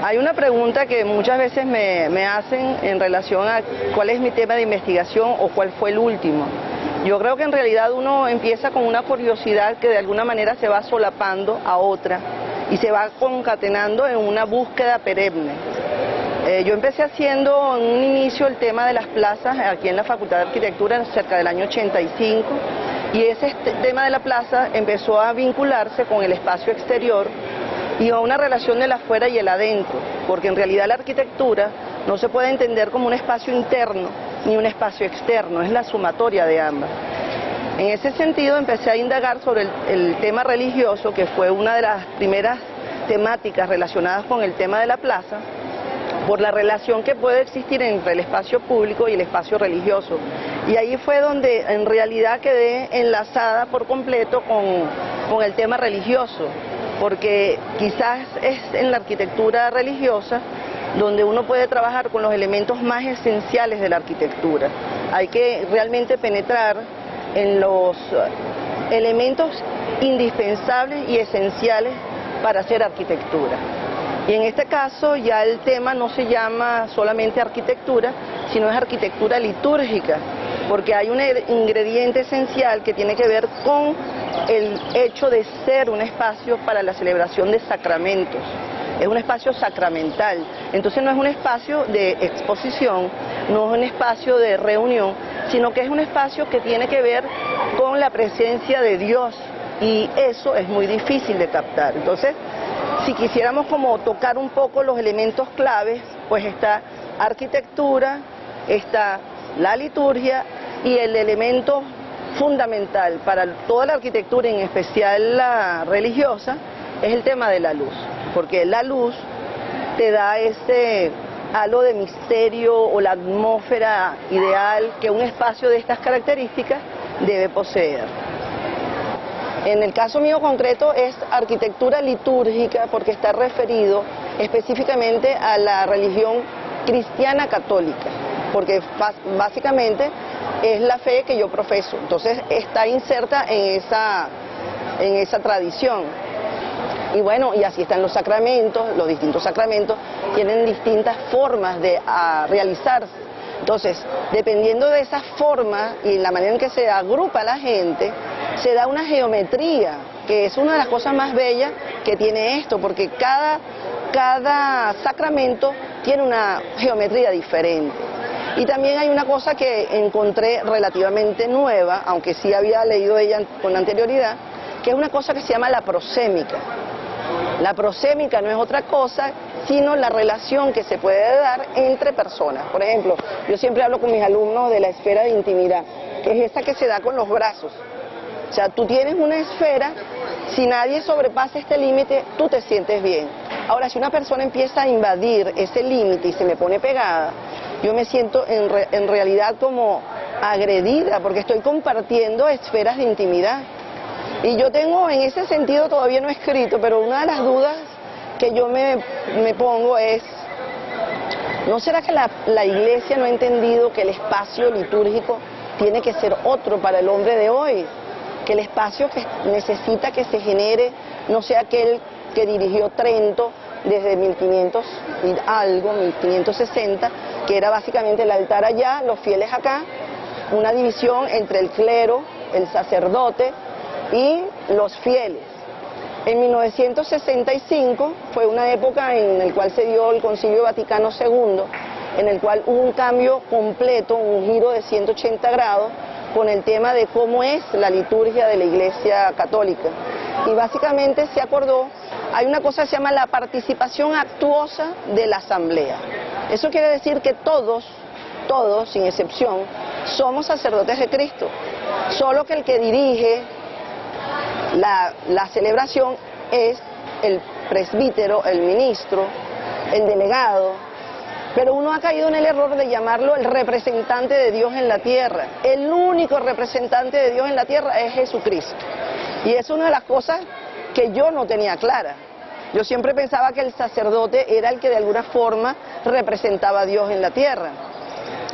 Hay una pregunta que muchas veces me hacen en relación a cuál es mi tema de investigación o cuál fue el último. Yo creo que en realidad uno empieza con una curiosidad que de alguna manera se va solapando a otra y se va concatenando en una búsqueda perenne. Yo empecé haciendo en un inicio el tema de las plazas aquí en la Facultad de Arquitectura cerca del año 85 y ese tema de la plaza empezó a vincularse con el espacio exterior y a una relación del afuera y el adentro, porque en realidad la arquitectura no se puede entender como un espacio interno ni un espacio externo, es la sumatoria de ambas. En ese sentido empecé a indagar sobre el tema religioso, que fue una de las primeras temáticas relacionadas con el tema de la plaza, por la relación que puede existir entre el espacio público y el espacio religioso. Y ahí fue donde en realidad quedé enlazada por completo con el tema religioso, porque quizás es en la arquitectura religiosa donde uno puede trabajar con los elementos más esenciales de la arquitectura. Hay que realmente penetrar en los elementos indispensables y esenciales para hacer arquitectura. Y en este caso ya el tema no se llama solamente arquitectura, sino es arquitectura litúrgica, porque hay un ingrediente esencial que tiene que ver con el hecho de ser un espacio para la celebración de sacramentos. Es un espacio sacramental, entonces no es un espacio de exposición, no es un espacio de reunión, sino que es un espacio que tiene que ver con la presencia de Dios, y eso es muy difícil de captar. Entonces, si quisiéramos como tocar un poco los elementos claves, pues está arquitectura, está la liturgia y el elemento fundamental para toda la arquitectura, en especial la religiosa, es el tema de la luz, porque la luz te da ese halo de misterio o la atmósfera ideal que un espacio de estas características debe poseer. En el caso mío concreto es arquitectura litúrgica porque está referido específicamente a la religión cristiana católica, porque básicamente es la fe que yo profeso, entonces está inserta en esa tradición. Y bueno, y así están los sacramentos, los distintos sacramentos tienen distintas formas de realizarse. Entonces, dependiendo de esas formas y la manera en que se agrupa la gente, se da una geometría, que es una de las cosas más bellas que tiene esto, porque cada sacramento tiene una geometría diferente. Y también hay una cosa que encontré relativamente nueva, aunque sí había leído ella con anterioridad, que es una cosa que se llama la prosémica. La prosémica no es otra cosa sino la relación que se puede dar entre personas. Por ejemplo, yo siempre hablo con mis alumnos de la esfera de intimidad, que es esa que se da con los brazos. O sea, tú tienes una esfera, si nadie sobrepasa este límite, tú te sientes bien. Ahora, si una persona empieza a invadir ese límite y se me pone pegada, yo me siento en realidad como agredida, porque estoy compartiendo esferas de intimidad. Y yo tengo en ese sentido, todavía no he escrito, pero una de las dudas que yo me pongo es, ¿no será que la Iglesia no ha entendido que el espacio litúrgico tiene que ser otro para el hombre de hoy? Que el espacio que necesita que se genere no sea aquel que dirigió Trento desde 1500 y algo, 1560, que era básicamente el altar allá, los fieles acá, una división entre el clero, el sacerdote y los fieles. En 1965 fue una época en la cual se dio el Concilio Vaticano II, en el cual hubo un cambio completo, un giro de 180 grados, con el tema de cómo es la liturgia de la Iglesia Católica. Y básicamente se acordó, hay una cosa que se llama la participación actuosa de la asamblea. Eso quiere decir que todos, sin excepción, somos sacerdotes de Cristo, solo que el que dirige la celebración es el presbítero, el ministro, el delegado, pero uno ha caído en el error de llamarlo el representante de Dios en la tierra. El único representante de Dios en la tierra es Jesucristo. Y es una de las cosas que yo no tenía clara. Yo siempre pensaba que el sacerdote era el que de alguna forma representaba a Dios en la tierra.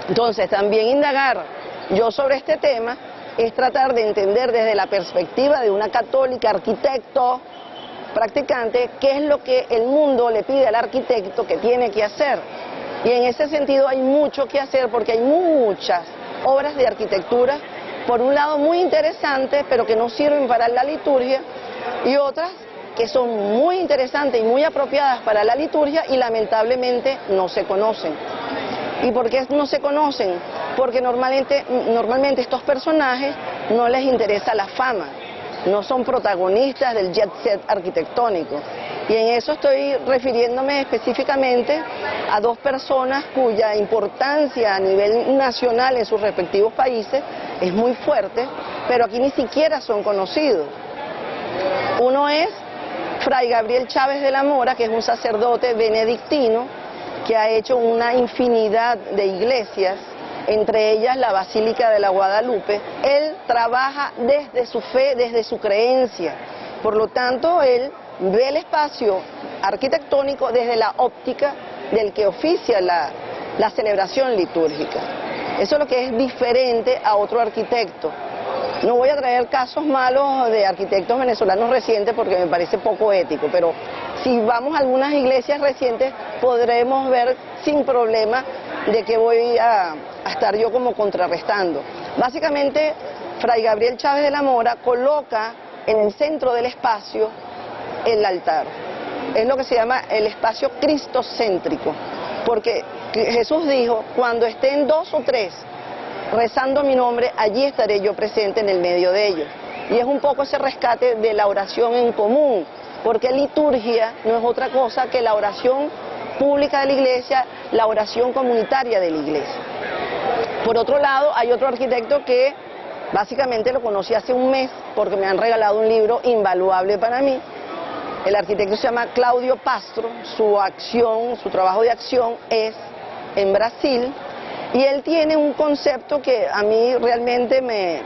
Entonces, también indagar yo sobre este tema es tratar de entender desde la perspectiva de una católica arquitecto, practicante qué es lo que el mundo le pide al arquitecto que tiene que hacer. Y en ese sentido hay mucho que hacer porque hay muchas obras de arquitectura, por un lado muy interesantes, pero que no sirven para la liturgia, y otras que son muy interesantes y muy apropiadas para la liturgia y lamentablemente no se conocen. ¿Y por qué no se conocen? Porque normalmente estos personajes no les interesa la fama, no son protagonistas del jet set arquitectónico. Y en eso estoy refiriéndome específicamente a dos personas cuya importancia a nivel nacional en sus respectivos países es muy fuerte, pero aquí ni siquiera son conocidos. Uno es Fray Gabriel Chávez de la Mora, que es un sacerdote benedictino que ha hecho una infinidad de iglesias, entre ellas la Basílica de la Guadalupe. Él trabaja desde su fe, desde su creencia, por lo tanto él ve el espacio arquitectónico desde la óptica del que oficia la celebración litúrgica. Eso es lo que es diferente a otro arquitecto. No voy a traer casos malos de arquitectos venezolanos recientes porque me parece poco ético, pero si vamos a algunas iglesias recientes podremos ver sin problema de que voy a estar yo como contrarrestando. Básicamente, Fray Gabriel Chávez de la Mora coloca en el centro del espacio el altar. Es lo que se llama el espacio cristocéntrico, porque Jesús dijo, cuando estén 2 o 3 rezando mi nombre, allí estaré yo presente en el medio de ellos. Y es un poco ese rescate de la oración en común, porque liturgia no es otra cosa que la oración pública de la iglesia, la oración comunitaria de la iglesia. Por otro lado, hay otro arquitecto que básicamente lo conocí hace un mes, porque me han regalado un libro invaluable para mí. El arquitecto se llama Claudio Pastro, su trabajo de acción es en Brasil, y él tiene un concepto que a mí realmente me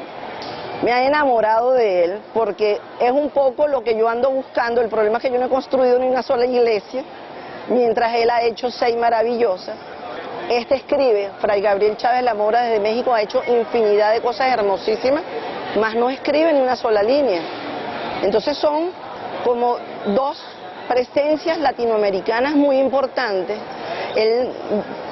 ha enamorado de él, porque es un poco lo que yo ando buscando. El problema es que yo no he construido ni una sola iglesia, mientras él ha hecho 6 maravillosas. Escribe, Fray Gabriel Chávez de la Mora desde México ha hecho infinidad de cosas hermosísimas, mas no escribe ni una sola línea. Entonces son como 2 presencias latinoamericanas muy importantes.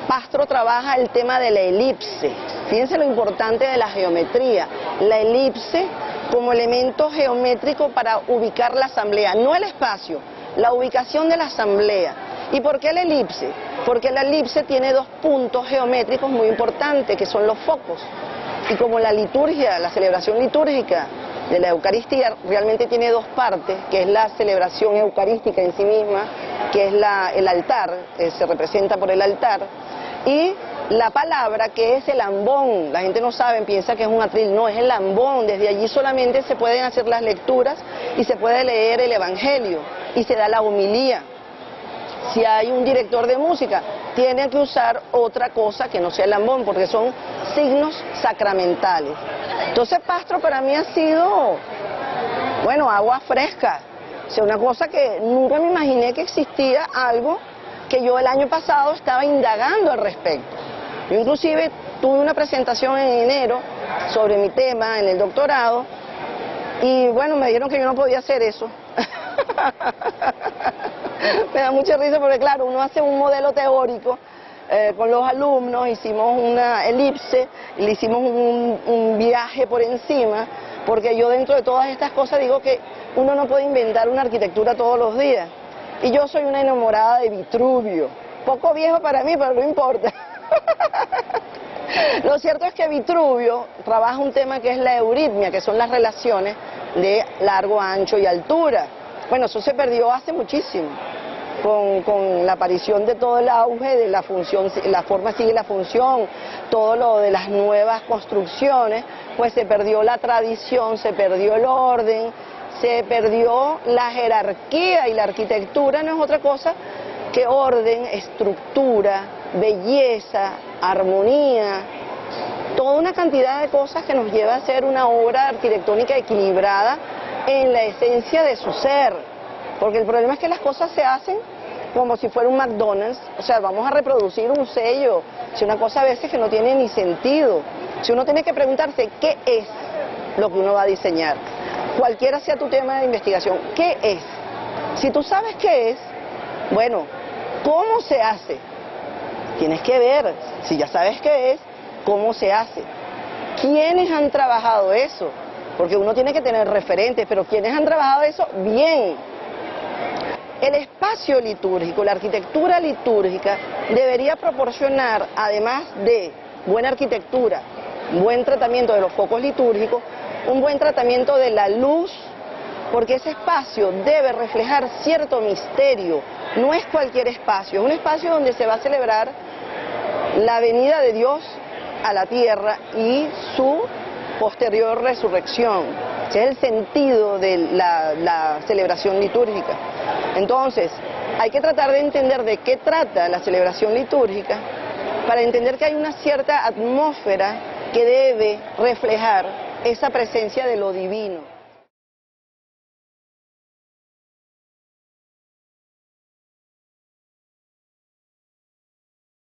Pastro trabaja el tema de la elipse. Fíjense lo importante de la geometría. La elipse como elemento geométrico para ubicar la asamblea, no el espacio, la ubicación de la asamblea. ¿Y por qué la elipse? Porque la elipse tiene 2 puntos geométricos muy importantes, que son los focos. Y como la liturgia, la celebración litúrgica de la Eucaristía realmente tiene 2 partes, que es la celebración eucarística en sí misma, que es el altar, se representa por el altar, y la palabra, que es el ambón. La gente no sabe, piensa que es un atril, no, es el ambón. Desde allí solamente se pueden hacer las lecturas y se puede leer el Evangelio y se da la homilía. Si hay un director de música, tiene que usar otra cosa que no sea el ambón, porque son signos sacramentales. Entonces Pastro para mí ha sido, bueno, agua fresca. O sea, una cosa que nunca me imaginé que existía, algo que yo el año pasado estaba indagando al respecto. Yo inclusive tuve una presentación en enero sobre mi tema en el doctorado y bueno, me dijeron que yo no podía hacer eso. Me da mucha risa porque claro, uno hace un modelo teórico con los alumnos, hicimos una elipse, le hicimos un viaje por encima, porque yo dentro de todas estas cosas digo que uno no puede inventar una arquitectura todos los días. Y yo soy una enamorada de Vitruvio, poco viejo para mí, pero no importa. Lo cierto es que Vitruvio trabaja un tema que es la euritmia, que son las relaciones de largo, ancho y altura. Bueno, eso se perdió hace muchísimo, con la aparición de todo el auge de la función, la forma sigue la función, todo lo de las nuevas construcciones, pues se perdió la tradición, se perdió el orden, se perdió la jerarquía, y la arquitectura no es otra cosa que orden, estructura, belleza, armonía, toda una cantidad de cosas que nos lleva a hacer una obra arquitectónica equilibrada en la esencia de su ser, porque el problema es que las cosas se hacen como si fuera un McDonald's, o sea, vamos a reproducir un sello, si una cosa a veces que no tiene ni sentido, si uno tiene que preguntarse qué es lo que uno va a diseñar, cualquiera sea tu tema de investigación, ¿qué es? Si tú sabes qué es, bueno, ¿cómo se hace? Tienes que ver, si ya sabes qué es, cómo se hace. ¿Quiénes han trabajado eso? Porque uno tiene que tener referentes, pero ¿quiénes han trabajado eso? Bien. El espacio litúrgico, la arquitectura litúrgica, debería proporcionar, además de buena arquitectura, buen tratamiento de los focos litúrgicos, un buen tratamiento de la luz, porque ese espacio debe reflejar cierto misterio, no es cualquier espacio, es un espacio donde se va a celebrar la venida de Dios a la tierra y su posterior resurrección. Ese es el sentido de la celebración litúrgica. Entonces, hay que tratar de entender de qué trata la celebración litúrgica para entender que hay una cierta atmósfera que debe reflejar esa presencia de lo divino.